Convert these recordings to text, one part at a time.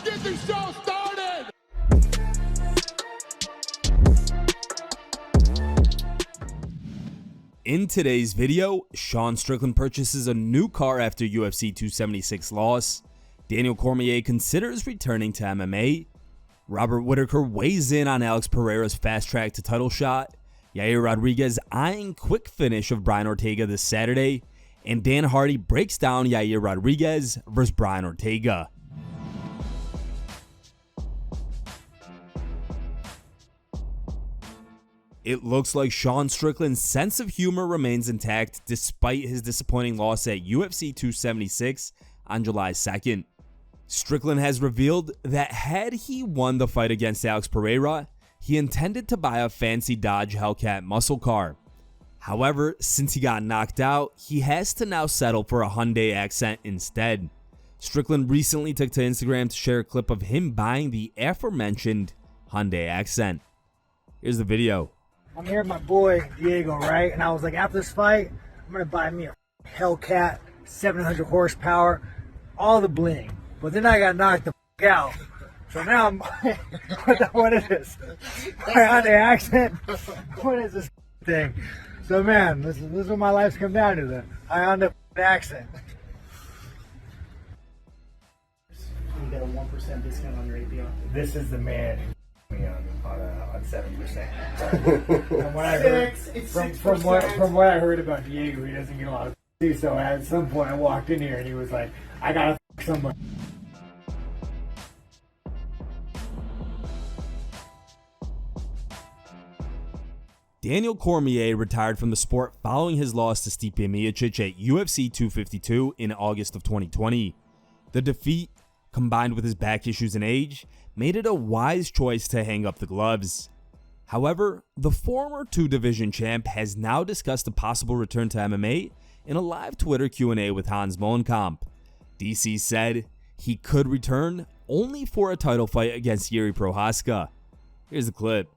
get the show started! In today's video, Sean Strickland purchases a new car after UFC 276 loss. Daniel Cormier considers returning to MMA. Robert Whittaker weighs in on Alex Pereira's fast track to title shot. Yair Rodriguez eyeing quick finish of Brian Ortega this Saturday. And Dan Hardy breaks down Yair Rodriguez versus Brian Ortega. It looks like Sean Strickland's sense of humor remains intact despite his disappointing loss at UFC 276 on July 2nd. Strickland has revealed that had he won the fight against Alex Pereira, he intended to buy a fancy Dodge Hellcat muscle car. However, since he got knocked out, he has to now settle for a Hyundai Accent instead. Strickland recently took to Instagram to share a clip of him buying the aforementioned Hyundai Accent. Here's the video. I'm here with my boy Diego, right? And I was like, after this fight, I'm gonna buy me a Hellcat, 700 horsepower, all the bling. But then I got knocked the out. So now I'm what is this? Hyundai Accent? What is this thing? So man, this is what my life's come down to, the Hyundai Accent. You get a 1% discount on your APR. This is the man who on 7%. From what I heard, from what I heard about Diego, he doesn't get a lot of so at some point I walked in here and he was like, I gotta somebody. Daniel Cormier retired from the sport following his loss to Stipe Miocic at UFC 252 in August of 2020. The defeat, combined with his back issues and age, made it a wise choice to hang up the gloves. However, the former two-division champ has now discussed a possible return to MMA in a live Twitter Q&A with Hans Molenkamp. DC said he could return only for a title fight against Jiri Prochazka. Here's the clip.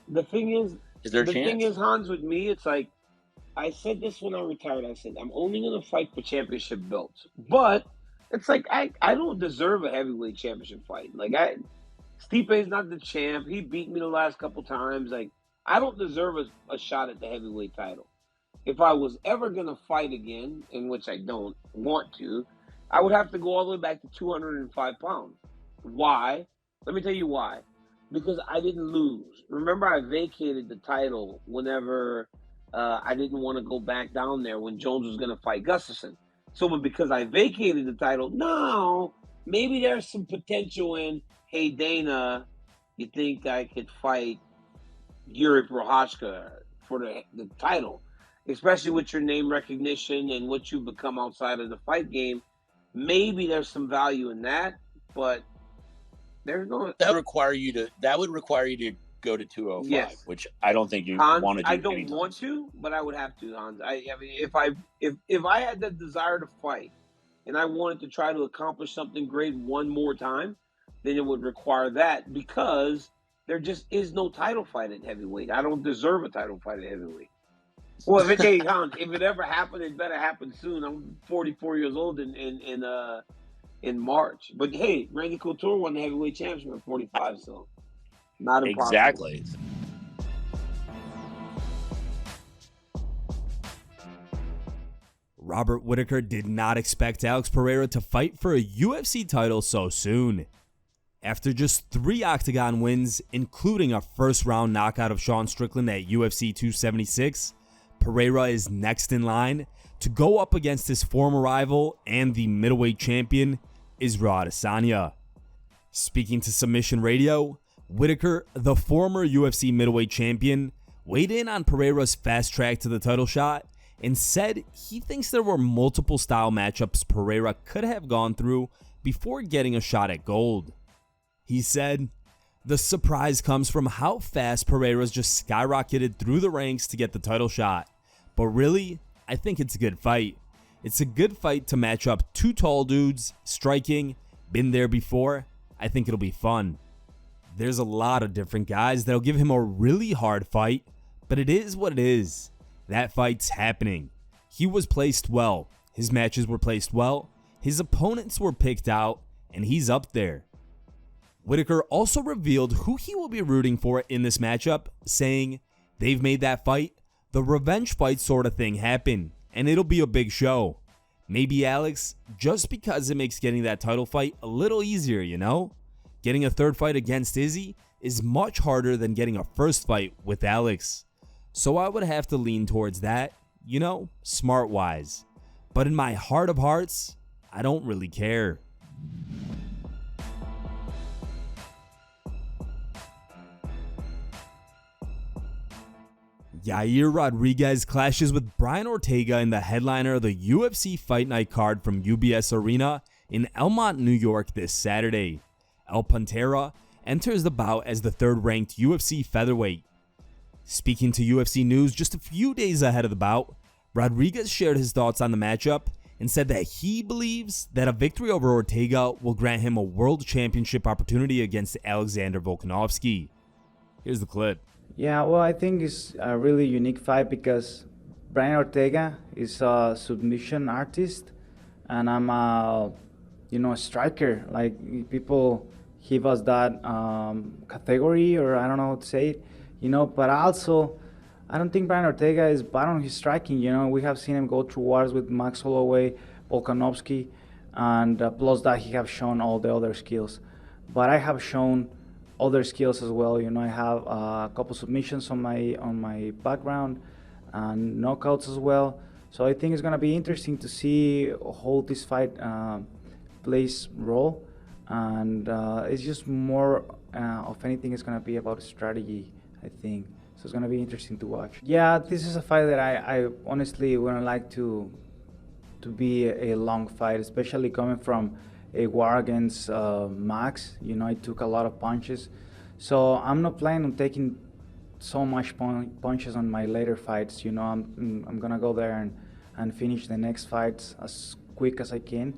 The thing is there a the chance? thing is, Hans, with me, it's like, I said this when I retired. I said, I'm only going to fight for championship belts. But it's like, I don't deserve a heavyweight championship fight. Like, Stipe's not the champ. He beat me the last couple times. Like, I don't deserve a shot at the heavyweight title. If I was ever going to fight again, in which I don't want to, I would have to go all the way back to 205 pounds. Why? Let me tell you why. Because I didn't lose. Remember, I vacated the title whenever I didn't want to go back down there when Jones was going to fight Gustafsson. So, but because I vacated the title, now maybe there's some potential in, hey, Dana, you think I could fight Jiri Prochazka for the title? Especially with your name recognition and what you've become outside of the fight game. Maybe there's some value in that, but there's no. That would require you to go to 205, yes. Which I don't think you Hans, want to do. I don't want to, but I would have to, Hans. I mean, if I had the desire to fight and I wanted to try to accomplish something great one more time, then it would require that, because there just is no title fight at heavyweight. I don't deserve a title fight at heavyweight. Well, if it ever happened, it better happen soon. I'm 44 years old in March. But hey, Randy Couture won the heavyweight championship at 45, so not impossible. Exactly. Robert Whittaker did not expect Alex Pereira to fight for a UFC title so soon. After just 3 Octagon wins, including a first-round knockout of Sean Strickland at UFC 276, Pereira is next in line to go up against his former rival and the middleweight champion, Israel Adesanya. Speaking to Submission Radio, Whittaker, the former UFC middleweight champion, weighed in on Pereira's fast track to the title shot and said he thinks there were multiple style matchups Pereira could have gone through before getting a shot at gold. He said, "The surprise comes from how fast Pereira's just skyrocketed through the ranks to get the title shot. But really, I think it's a good fight. It's a good fight to match up 2 tall dudes, striking, been there before. I think it'll be fun. There's a lot of different guys that'll give him a really hard fight, but it is what it is. That fight's happening. He was placed well. His matches were placed well. His opponents were picked out, and he's up there. Whittaker also revealed who he will be rooting for in this matchup, saying, "They've made that fight, the revenge fight sort of thing happen, and it'll be a big show. Maybe Alex, just because it makes getting that title fight a little easier, you know? Getting a third fight against Izzy is much harder than getting a first fight with Alex. So I would have to lean towards that, you know, smart-wise. But in my heart of hearts, I don't really care." Yair Rodriguez clashes with Brian Ortega in the headliner of the UFC Fight Night card from UBS Arena in Elmont, New York this Saturday. El Pantera enters the bout as the third-ranked UFC featherweight. Speaking to UFC News just a few days ahead of the bout, Rodriguez shared his thoughts on the matchup and said that he believes that a victory over Ortega will grant him a world championship opportunity against Alexander Volkanovski. Here's the clip. Yeah, well, I think it's a really unique fight because Brian Ortega is a submission artist, and I'm a, a striker. Like, people give us that category, or I don't know how to say it, but also, I don't think Brian Ortega is bad on his striking. We have seen him go through wars with Max Holloway, Volkanovski, and plus that he have shown all the other skills. But I have shown other skills as well. I have a couple submissions on my background and knockouts as well. So I think it's gonna be interesting to see how this fight plays role, and it's just more of anything. It's gonna be about strategy, I think. So it's gonna be interesting to watch. Yeah, this is a fight that I honestly wouldn't like to be a long fight, especially coming from a war against Max. I took a lot of punches, so I'm not planning on taking so much punches on my later fights. I'm gonna go there and finish the next fights as quick as I can,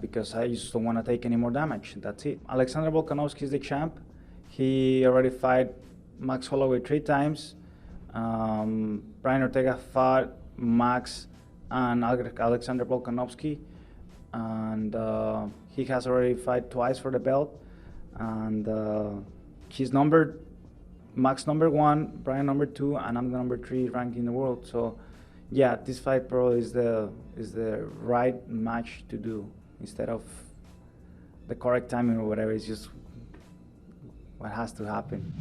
because I just don't want to take any more damage. That's it. Alexander Volkanovski is the champ. He already fought Max Holloway 3 times. Brian Ortega fought Max and Alexander Volkanovski, and he has already fought twice for the belt, and he's Max number 1, Brian number 2, and I'm the number 3 ranked in the world. So yeah, this fight probably is the right match to do, instead of the correct timing or whatever. It's just what has to happen.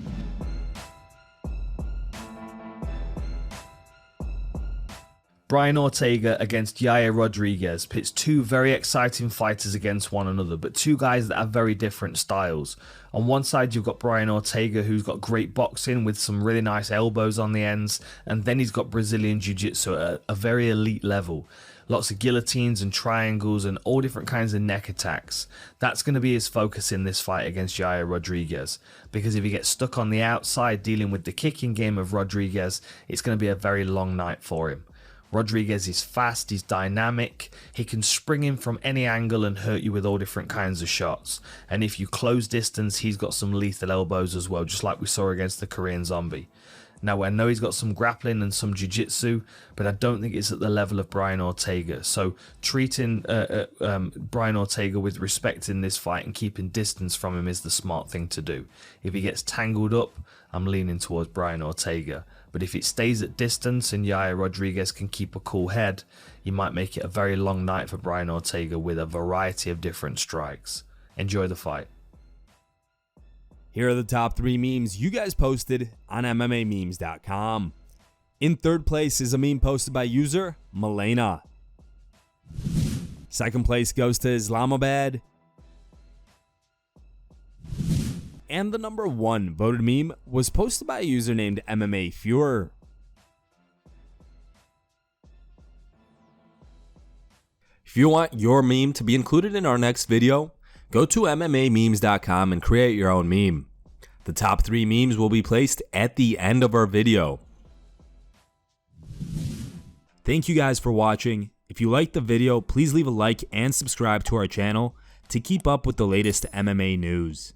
Brian Ortega against Yair Rodriguez pits two very exciting fighters against one another, but two guys that have very different styles. On one side, you've got Brian Ortega, who's got great boxing with some really nice elbows on the ends, and then he's got Brazilian Jiu-Jitsu at a very elite level. Lots of guillotines and triangles and all different kinds of neck attacks. That's going to be his focus in this fight against Yair Rodriguez, because if he gets stuck on the outside dealing with the kicking game of Rodriguez, it's going to be a very long night for him. Rodriguez is fast, he's dynamic, he can spring in from any angle and hurt you with all different kinds of shots. And if you close distance, he's got some lethal elbows as well, just like we saw against the Korean Zombie. Now, I know he's got some grappling and some jiu-jitsu, but I don't think it's at the level of Brian Ortega. So treating Brian Ortega with respect in this fight and keeping distance from him is the smart thing to do. If he gets tangled up, I'm leaning towards Brian Ortega. But if it stays at distance and Yair Rodriguez can keep a cool head, you might make it a very long night for Brian Ortega with a variety of different strikes. Enjoy the fight. Here are the top 3 memes you guys posted on MMAmemes.com. In third place is a meme posted by user Milena. Second place goes to Islamabad. And the number 1 voted meme was posted by a user named MMA Fuhrer. If you want your meme to be included in our next video, go to MMAmemes.com and create your own meme. The top 3 memes will be placed at the end of our video. Thank you guys for watching. If you liked the video, please leave a like and subscribe to our channel to keep up with the latest MMA news.